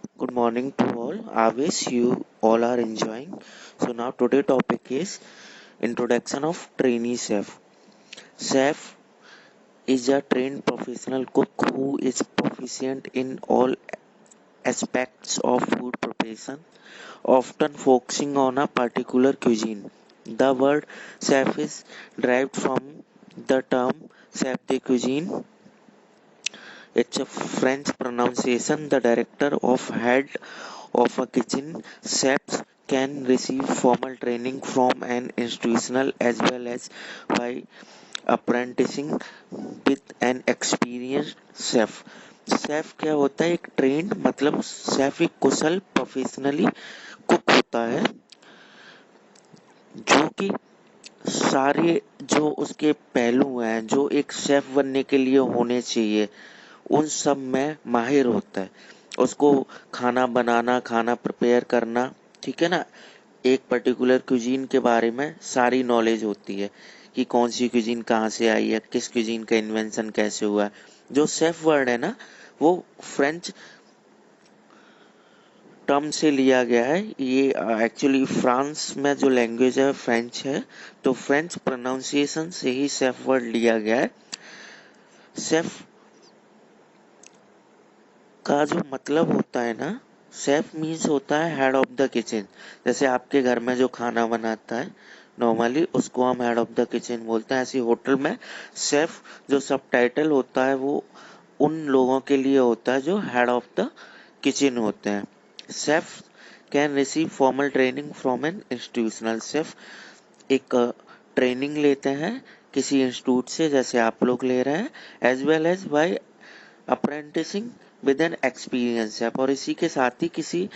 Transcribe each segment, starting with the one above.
Good morning to all. I wish you all are enjoying. So now today topic is introduction of trainee chef. Chef is a trained professional cook who is proficient in all aspects of food preparation, often focusing on a particular cuisine. The word chef is derived from the term chef de cuisine. It's a French pronunciation. The director of head of a kitchen. Chefs can receive formal training from an institutional as well as by apprenticing with an experienced chef. Chef क्या होता है? एक trend मतलब chef एक कुशल professionally cook होता है जो कि सारे जो उसके पहलू हैं जो एक शेफ बनने के लिए होने चाहिए उन सब में माहिर होता है। उसको खाना बनाना, खाना प्रिपेयर करना, ठीक है ना, एक पर्टिकुलर क्यूजीन के बारे में सारी नॉलेज होती है कि कौन सी क्यूजीन कहाँ से आई है, किस क्यूजीन का इन्वेंशन कैसे हुआ है। जो शेफ वर्ड है ना, वो फ्रेंच टर्म से लिया गया है। ये एक्चुअली फ्रांस में जो लैंग्वेज है फ्रेंच है, तो फ्रेंच प्रोनाउंसिएशन से ही शेफ वर्ड लिया गया है। शेफ का जो मतलब होता है ना, शेफ मीन्स होता है हेड ऑफ द किचन। जैसे आपके घर में जो खाना बनाता है नॉर्मली उसको हम हेड ऑफ द किचन बोलते हैं। ऐसे होटल में शेफ जो सब टाइटल होता है वो उन लोगों के लिए होता है जो हेड ऑफ द किचन होते हैं। Chef can receive formal training from an institutional chef. एक ट्रेनिंग लेते हैं किसी इंस्टीट्यूट से जैसे आप लोग ले रहे हैं, as well as by apprenticing with an experience chef, और इसी के साथ ही किसी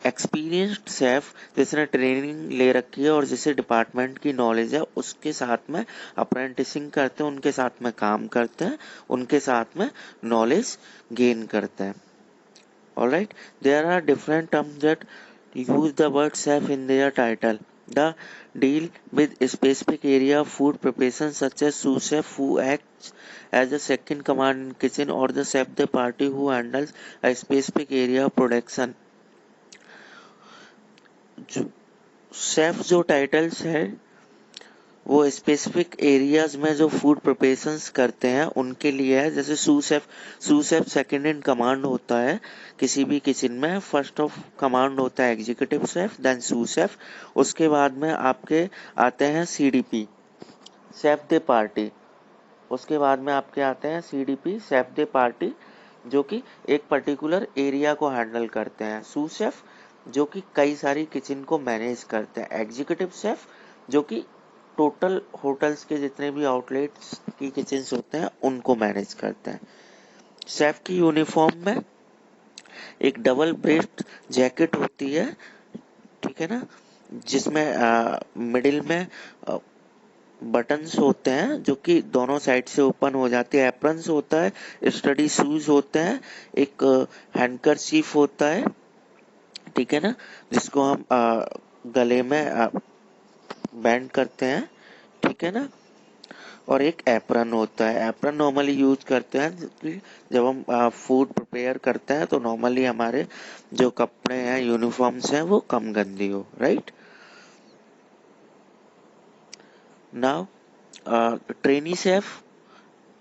एक्सपीरियंस्ड शेफ जिसने ट्रेनिंग ले रखी है और जिसे डिपार्टमेंट की नॉलेज है उसके साथ में अप्रेंटिसिंग करते हैं, उनके साथ में काम करते हैं, उनके साथ में नॉलेज गेन करते हैं। Alright, there are different terms that use the word chef in their title. The deal with a specific area of food preparation such as sous chef who acts as a second command in kitchen or the chef de partie who handles a specific area of production. जो chef जो titles है वो specific areas में जो food preparations करते हैं उनके लिए है। जैसे sous chef second in command होता है किसी भी किचन में। फर्स्ट ऑफ कमांड होता है executive chef, then sous chef, उसके बाद में आपके आते हैं सीडीपी शेफ दे पार्टी, उसके बाद में आपके आते हैं सीडीपी शेफ दे पार्टी जो कि एक पर्टिकुलर एरिया को हैंडल करते हैं। सू शेफ जो कि कई सारी किचन को मैनेज करते हैं। एग्जीक्यूटिव शेफ जो कि टोटल होटल्स के जितने भी आउटलेट्स की किचन होते हैं उनको मैनेज करते हैं। शेफ की यूनिफॉर्म में एक डबल ब्रेस्ट जैकेट होती है, ठीक है ना, जिसमें मिडिल में बटन्स होते हैं जो कि दोनों साइड से ओपन हो जाते हैं। एप्रन्स होता है, स्टडी शूज होते हैं, एक हैंडकरचीफ होता है, ठीक है ना, जिसको हम गले में बैंड करते हैं, ठीक है ना, और एक एप्रन होता है। एप्रन नॉर्मली यूज करते हैं कि जब हम फूड प्रिपेयर करते हैं तो नॉर्मली हमारे जो कपड़े हैं, यूनिफॉर्म्स हैं, वो कम गंदी हो, right. Now trainee chef,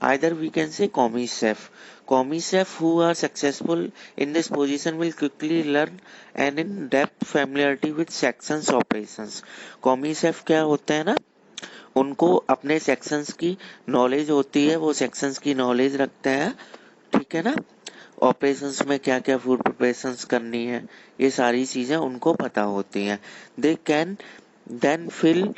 either we can say commis chef. Commis chef who are successful in this position will quickly learn and in depth familiarity with sections operations. Commis chef क्या होते हैं ना, उनको अपने सेक्शंस की knowledge होती है, वो सेक्शंस की नॉलेज रखते हैं, ठीक है ना। ऑपरेशंस में क्या क्या फूड प्रिपरेशंस करनी है ये सारी चीजें उनको पता होती हैं। They can then fill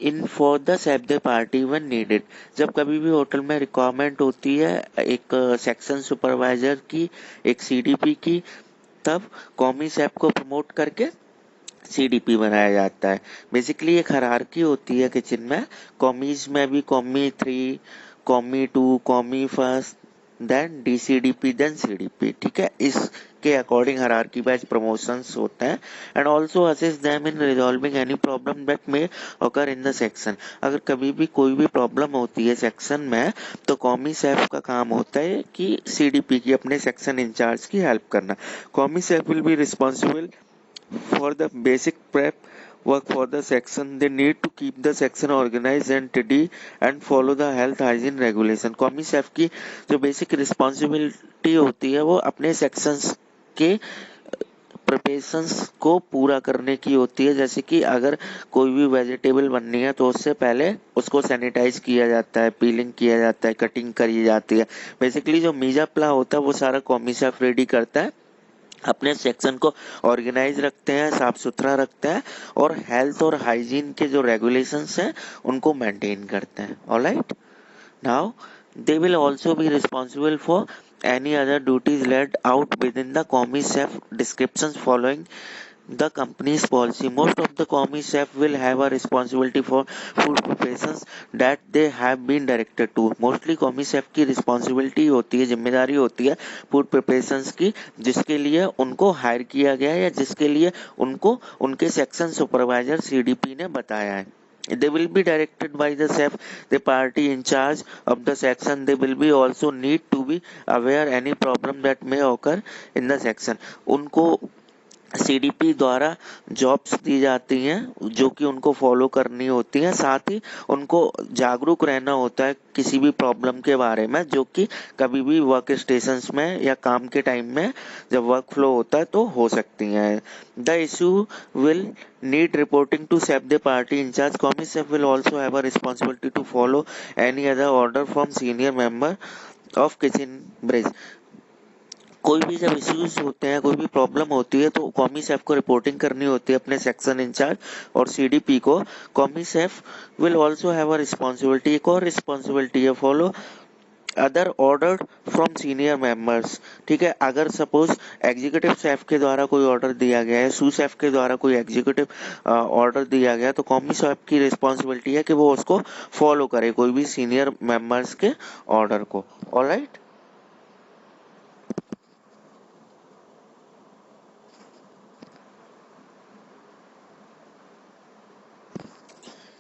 in for the chef de partie one needed. जब कभी भी होटल में रिक्वायरमेंट होती है एक सेक्शन सुपरवाइजर की, एक सीडीपी की, तब कॉमी सेफ को प्रमोट करके सीडीपी बनाया जाता है। बेसिकली एक हायरार्की होती है किचन में। कॉमीज में भी commis 3, commis 2, commis first, then DCDP, then CDP, ठीक है। इसके अकॉर्डिंग हायरार्की वाइज प्रमोशंस होते हैं। And also assist them in resolving any problem that may occur in the section. अगर कभी भी कोई भी प्रॉब्लम होती है सेक्शन में, तो कॉमी सेफ का काम होता है कि CDP की, अपने सेक्शन इंचार्ज की हेल्प करना। Commis chef will be responsible for the basic prep work for the section. They need to keep the section organized and tidy and follow the health hygiene regulation. Commis chef की जो basic responsibility होती है वो अपने sections के preparations को पूरा करने की होती है। जैसे कि अगर कोई भी वेजिटेबल बननी है तो उससे पहले उसको सैनिटाइज किया जाता है, पीलिंग किया जाता है, कटिंग करी जाती है। बेसिकली जो मीजा प्ला होता है वो सारा कॉमी सेफ रेडी करता है, अपने सेक्शन को ऑर्गेनाइज रखते हैं, साफ सुथरा रखते हैं, और हेल्थ और हाइजीन के जो रेगुलेशंस हैं उनको मेंटेन करते हैं। Alright, now they will also be responsible for any other duties laid out within the COMISEF descriptions following the company's policy. Most of the COMISEF will have a responsibility for food preparations that they have been directed to. Mostly COMISEF की responsibility होती है, जिम्मेदारी होती है food preparations की, जिसके लिए उनको हायर किया गया है या जिसके लिए उनको उनके सेक्शन सुपरवाइजर CDP ने बताया है। They will be directed by the SEF, the party in charge of the section. They will be also need to be aware any problem that may occur in the section. उनको CDP द्वारा jobs दी जाती हैं जो कि उनको follow करनी होती हैं, साथ ही उनको जागरूक रहना होता है किसी भी प्रॉब्लम के बारे में जो कि कभी भी वर्क स्टेशंस में या काम के टाइम में जब वर्क फ्लो होता है तो हो सकती हैं। The issue will need reporting to SEF, the party in charge. COMISEF will also have a responsibility to follow any other order from senior member of kitchen bridge. कोई भी जब इश्यूज होते हैं, कोई भी प्रॉब्लम होती है तो कॉमी सेफ को रिपोर्टिंग करनी होती है अपने सेक्शन इंचार्ज और CDP को। Commis chef will also have a responsibility, एक और रिस्पॉन्सिबिलिटी है, follow other order from senior members, ठीक है। अगर सपोज एग्जीक्यूटिव सेफ के द्वारा कोई ऑर्डर दिया गया है, सू सेफ के द्वारा कोई एग्जीक्यूटिव ऑर्डर दिया गया, तो कॉमी सेफ की रिस्पॉन्सिबिलिटी है कि वो उसको फॉलो करे, कोई भी सीनियर मेंबर्स के ऑर्डर को। Alright,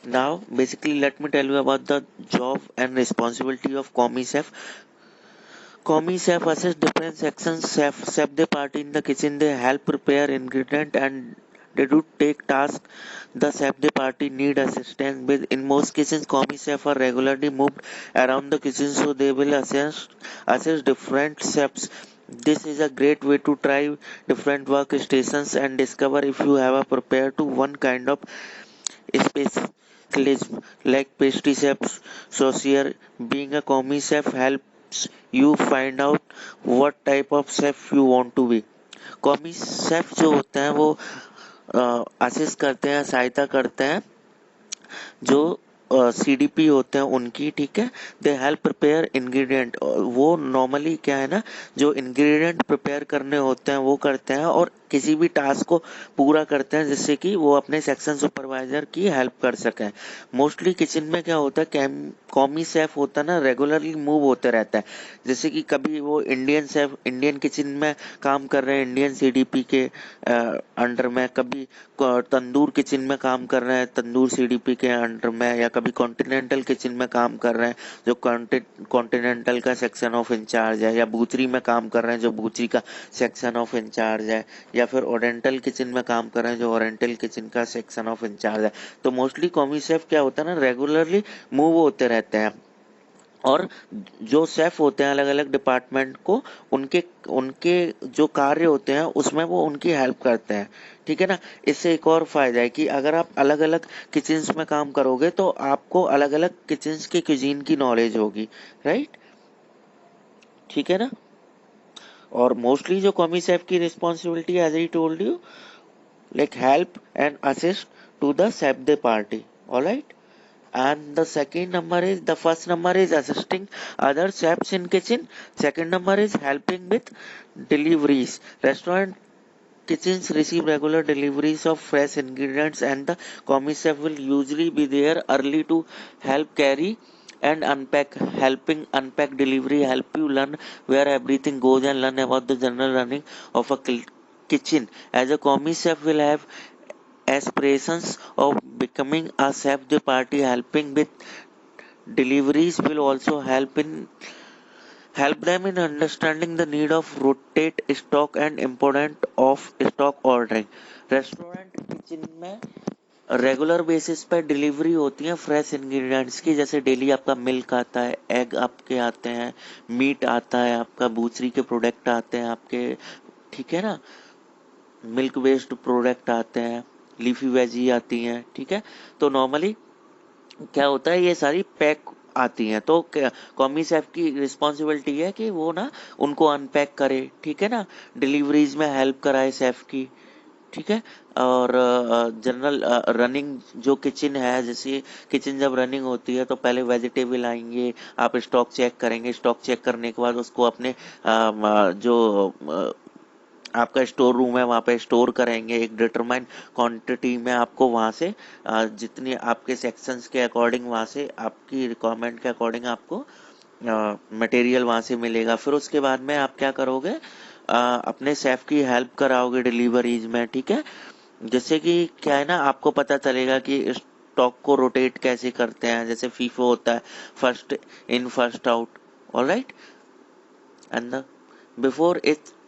now basically let me tell you about the job and responsibility of COMISEF. COMISEF assess different sections, SEF the party in the kitchen, they help prepare ingredient and they do take task the SEF the party need assistance with. In most kitchens, COMISEF are regularly moved around the kitchen, so they will assess different SEFs. This is a great way to try different workstations and discover if you have a prepared to one kind of specialism like pastry chefs. Saucier, being a commie chef helps you find out what type of chef you want to be. Commis chef जो होते हैं वो assist करते हैं, सहायता करते हैं जो CDP होते हैं उनकी, ठीक है। दे हेल्प प्रिपेयर इंग्रेडिएंट, वो नॉर्मली क्या है ना, जो इंग्रेडिएंट प्रिपेयर करने होते हैं वो करते हैं और किसी भी टास्क को पूरा करते हैं जिससे कि वो अपने सेक्शन सुपरवाइजर की हेल्प कर सकें। मोस्टली किचन में क्या होता है, कॉमी शेफ होता है ना, रेगुलरली मूव होते रहता है। जैसे कि कभी वो इंडियन शेफ इंडियन किचन में काम कर रहे हैं इंडियन CDP के अंडर में, कभी तंदूर किचन में काम कर रहे हैं तंदूर CDP के अंडर में, या कभी कॉन्टिनेंटल किचन में काम कर रहे हैं जो कॉन्टिनेंटल का सेक्शन ऑफ इंचार्ज है, या बूचरी में काम कर रहे हैं जो बूचरी का सेक्शन ऑफ इंचार्ज है, या फिर ओरिएंटल किचन में काम कर रहे हैं जो ओरिएंटल किचन का सेक्शन ऑफ इंचार्ज है। तो मोस्टली कॉमी शेफ क्या होता है ना, रेगुलरली मूव होते रहते हैं और जो शेफ होते हैं अलग अलग डिपार्टमेंट को उनके उनके जो कार्य होते हैं उसमें वो उनकी हेल्प करते हैं, ठीक है ना। इससे एक और फायदा है कि अगर आप अलग अलग किचन्स में काम करोगे तो आपको अलग अलग किचन्स की क्यूजीन की नॉलेज होगी, राइट, ठीक है ना। और मोस्टली जो कॉमी शेफ की responsibility as I told you, like help and assist to the chef de party. All right, and the second number is, the first number is assisting other chefs in kitchen, second number is helping with deliveries. Restaurant kitchens receive regular deliveries of fresh ingredients and the commie chef will usually be there early to help carry and unpack. Helping unpack delivery help you learn where everything goes and learn about the general running of a kitchen. As a commie chef will have aspirations of becoming a chef de party. Helping with deliveries will also help them in understanding the need of rotate stock and importance of stock ordering. Restaurant kitchen में regular basis पे delivery होती है fresh ingredients की, जैसे daily आपका milk आता है, egg आपके आते हैं, मीट आता है आपका, बूचरी के प्रोडक्ट आते हैं आपके, ठीक है ना, मिल्क बेस्ड प्रोडक्ट आते हैं, लीफी वेजी आती हैं, ठीक है। तो नॉर्मली क्या होता है, ये सारी पैक आती हैं, तो कॉमी शेफ की रिस्पॉन्सिबिलिटी है कि वो ना उनको अनपैक करे, ठीक है ना, डिलीवरीज में हेल्प कराए शेफ की, ठीक है। और जनरल रनिंग जो किचन है, जैसे किचन जब रनिंग होती है तो पहले वेजिटेबल आएंगे, आप स्टॉक चेक करेंगे, स्टॉक चेक करने के बाद उसको अपने जो आपका स्टोर रूम है वहां पे स्टोर करेंगे, एक डिटरमाइन क्वांटिटी में आपको वहां से जितनी आपके सेक्शंस के अकॉर्डिंग, वहां से आपकी रिक्वायरमेंट के अकॉर्डिंग आपको मटेरियल वहां से मिलेगा। फिर उसके बाद में आप क्या करोगे, अपने शेफ की हेल्प कराओगे डिलीवरीज में, ठीक है। जैसे कि क्या है ना, आपको पता चलेगा कि स्टॉक को रोटेट कैसे करते हैं, जैसे फीफो होता है, first in first out, alright, and before it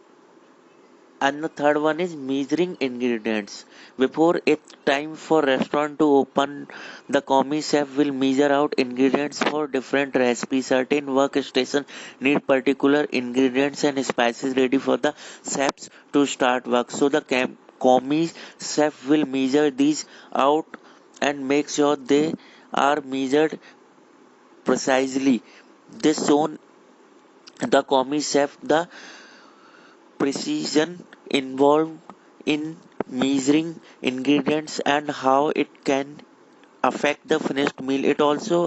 and the third one is measuring ingredients. Before it's time for restaurant to open, the commie chef will measure out ingredients for different recipes. Certain workstation need particular ingredients and spices ready for the chefs to start work, so the commie chef will measure these out and make sure they are measured precisely. This shown the commie chef the precision involved in measuring ingredients and how it can affect the finished meal. It also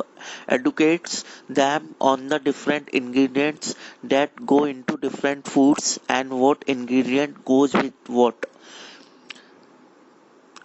educates them on the different ingredients that go into different foods and what ingredient goes with what.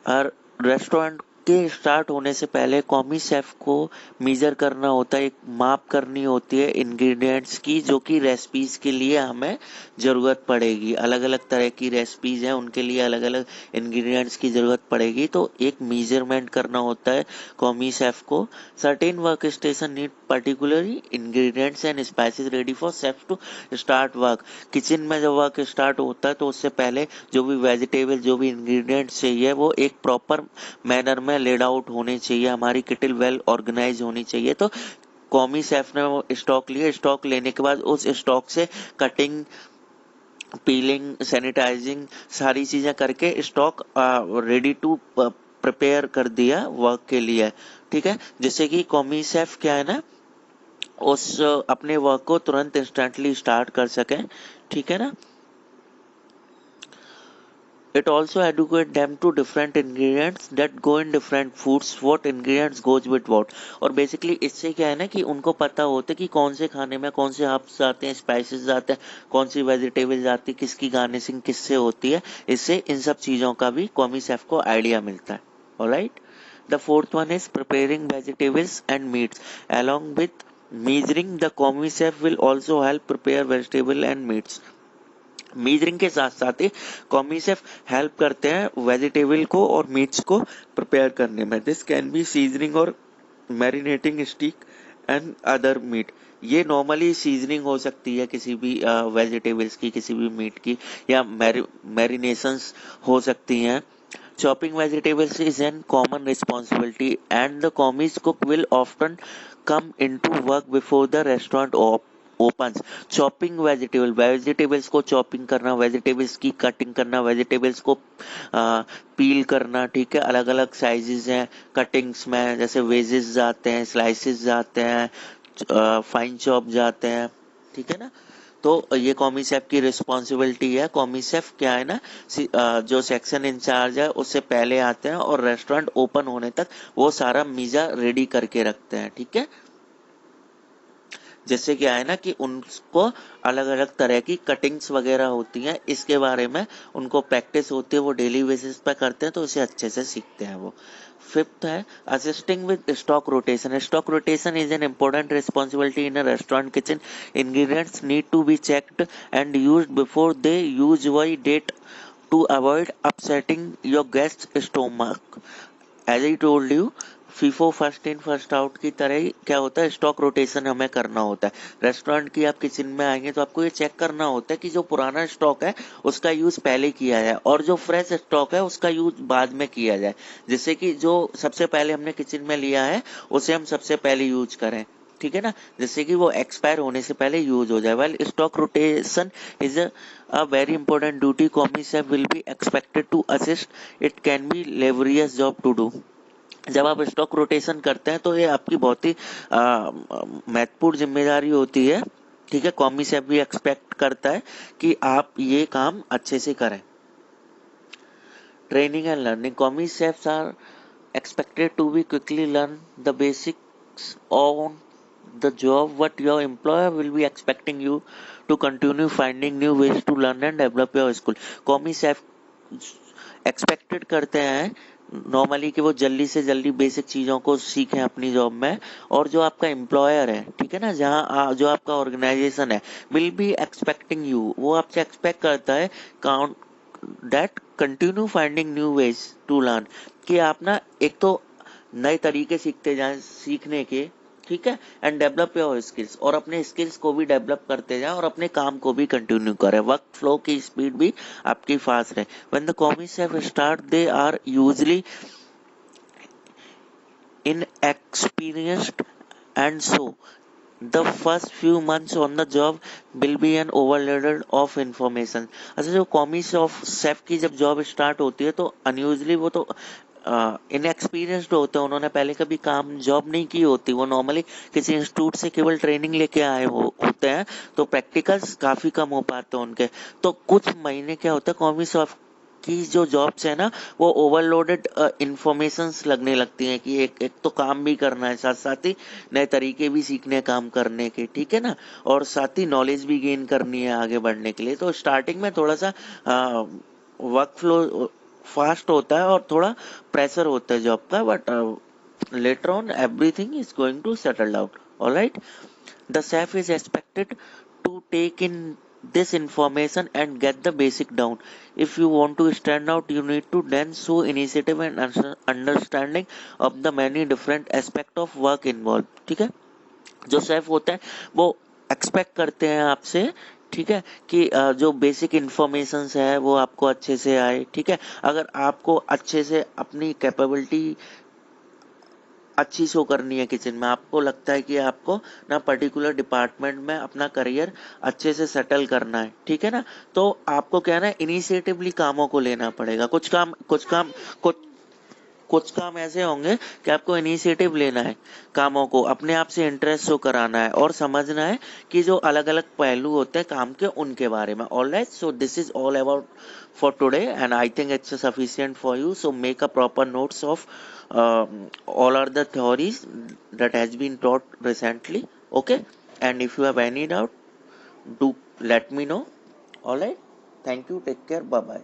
और restaurant के start होने से पहले कॉमी chef को major करना होता है, एक माप करनी होती है इंग्रेडिएंट्स की, जो कि रेसिपीज के लिए हमें जरूरत पड़ेगी। अलग अलग तरह की रेसिपीज हैं, उनके लिए अलग अलग इंग्रेडिएंट्स की जरूरत पड़ेगी, तो एक मेजरमेंट करना होता है कॉमी शेफ को। Certain work station need particularly ingredients and spices ready for chef to start work. Kitchen में जब वर्क स्टार्ट होता है तो उससे पहले जो भी वेजिटेबल, जो भी इंग्रेडिएंट्स चाहिए, वो एक प्रॉपर मैनर में लेड आउट होने चाहिए, हमारी किटल वेल ऑर्गेनाइज होनी चाहिए। तो कॉमी शेफ ने वो स्टॉक लिया, स्टॉक लेने के बाद उस स्टॉक से कटिंग, पीलिंग, सैनिटाइजिंग सारी चीजें करके स्टॉक रेडी टू प्रिपेयर कर दिया वर्क के लिए, ठीक है। जिससे कि कॉमी शेफ क्या है ना, उस अपने वर्क को तुरंत इंस्टेंटली स्टार्ट कर सके, ठीक है ना। It also educates them to different ingredients that go in different foods, what ingredients goes with what। और बेसिकली इससे क्या है ना कि उनको पता होता है कि कौन से खाने में कौन से हर्ब्स आते हैं, स्पाइसेस आते हैं, कौन सी वेजिटेबल्स आती है, किसकी गार्निशिंग किससे होती है। इससे इन सब चीजों का भी कॉमी शेफ को आइडिया मिलता है, alright. The fourth one is preparing vegetables and meats. Along with measuring, the commie chef will also help prepare vegetable and meats. Measuring के साथ साथ ही कॉमी शेफ हेल्प करते हैं वेजिटेबल को और मीट्स को प्रिपेयर करने में। दिस कैन बी सीजनिंग और marinating stick and other meet. ये नॉर्मली सीजनिंग हो सकती है किसी भी वेजिटेबल्स की, किसी भी मीट की, या मैरिनेशंस हो सकती हैं। Chopping vegetables is an common responsibility and the commis cook will often come into work before the restaurant opens. Chopping vegetables को चॉपिंग करना, वेजिटेबल्स की कटिंग करना, वेजिटेबल्स को पील करना, ठीक है। अलग अलग साइजेस हैं कटिंग्स में, जैसे वेजेस जाते हैं, स्लाइसेस जाते हैं, फाइन चॉप जाते हैं, ठीक है ना। तो ये कॉमी शेफ की रिस्पॉन्सिबिलिटी है। कॉमी शेफ क्या है ना, जो सेक्शन इंचार्ज है उससे पहले आते हैं और रेस्टोरेंट ओपन होने तक वो सारा मीजा रेडी करके रखते हैं, ठीक है। जैसे क्या है ना कि उनको अलग अलग तरह की कटिंग्स वगैरह होती हैं, इसके बारे में उनको प्रैक्टिस होती है, वो डेली बेसिस पे करते हैं तो इसे अच्छे से सीखते हैं वो। फिफ्थ है assisting with stock rotation. Stock rotation is an important responsibility in a restaurant kitchen. Ingredients need to be checked and used before they use by date to avoid upsetting your guest's stomach. As I told you, FIFO first in first out की तरह ही क्या होता है, stock rotation हमें करना होता है। Restaurant की आप किचन में आएंगे तो आपको ये चेक करना होता है कि जो पुराना स्टॉक है उसका यूज पहले किया जाए और जो फ्रेश स्टॉक है उसका यूज बाद में किया जाए, जिससे कि जो सबसे पहले हमने किचन में लिया है उसे हम सबसे पहले यूज करें, ठीक है ना, जिससे कि वो एक्सपायर होने से पहले यूज हो जाए। Well stock rotation is a very important duty commie chef will be expected to assist. It can be laborious job to do. जब आप स्टॉक रोटेशन करते हैं तो ये आपकी बहुत ही महत्वपूर्ण जिम्मेदारी होती है, ठीक है। कॉमी शेफ भी एक्सपेक्ट करता है कि आप ये काम अच्छे से करें। Training and learning, commis chefs are expected to be quickly learn the basics on the job, what your employer will be expecting you to continue finding new ways to learn and develop your skill. Commis chef expected करते हैं normally कि वो जल्दी से जल्दी basic चीजों को सीखें अपनी जॉब में, और जो आपका एम्प्लॉयर है, ठीक है ना, जो आपका ऑर्गेनाइजेशन है, विल बी एक्सपेक्टिंग यू, वो आपसे एक्सपेक्ट करता है count that continue finding new ways to learn, कि आप ना एक तो नए तरीके सीखते जाएं सीखने के, ठीक है, एंड डेवलप योर स्किल्स, और अपने स्किल्स को भी डेवलप करते जाएं और अपने काम को भी कंटिन्यू करें, वर्क फ्लो की स्पीड भी आपकी फास्ट रहे। When the commis have start they are usually inexperienced, and so the first few months on the job will be an overloaded of information. अच्छा, जो कॉमिक्स ऑफ सेफ की जब job start होती है तो अनयूजली वो तो इनएक्सपीरियंस्ड होते हैं, उन्होंने पहले कभी काम जॉब नहीं की होती, वो नॉर्मली किसी इंस्टीट्यूट से केवल ट्रेनिंग लेके आए होते हैं, तो प्रैक्टिकल्स काफी कम हो पाते हैं उनके। तो कुछ महीने क्या होता है, कॉमिक्स ऑफ की जो जॉब्स है ना वो ओवरलोडेड इंफॉर्मेशंस लगने लगती हैं कि एक एक तो काम भी करना है, साथ साथ ही नए तरीके भी सीखने काम करने के, ठीक है ना, और साथ ही नॉलेज भी गेन करनी है आगे बढ़ने के लिए। तो स्टार्टिंग में थोड़ा सा वर्क फ्लो फास्ट होता है और थोड़ा प्रेशर होता है जॉब का, but later on everything is going to settle out. Alright, the chef is expected to take in this information and get the basic down. If you want to stand out, you need to then show initiative and understanding of the many different aspect of work involved. ठीक है, जो chef होते हैं वो expect करते हैं आपसे, ठीक है, कि जो बेसिक इंफॉर्मेशन है वो आपको अच्छे से आए, ठीक है। अगर आपको अच्छे से अपनी कैपेबिलिटी अच्छी शो करनी है किचन में, आपको लगता है कि आपको ना पर्टिकुलर डिपार्टमेंट में अपना करियर अच्छे से सेटल करना है, ठीक है ना, तो आपको क्या है ना इनिशिएटिवली कामों को लेना पड़ेगा। कुछ काम ऐसे होंगे कि आपको इनिशिएटिव लेना है, कामों को अपने आप से इंटरेस्ट शो कराना है और समझना है कि जो अलग अलग पहलू होते हैं काम के उनके बारे में। Alright, so this is all about for today and I think it's sufficient for you, so make a proper notes of all are the theories that has been taught recently, okay, and if you have any doubt do let me know. All right, thank you, take care, bye bye.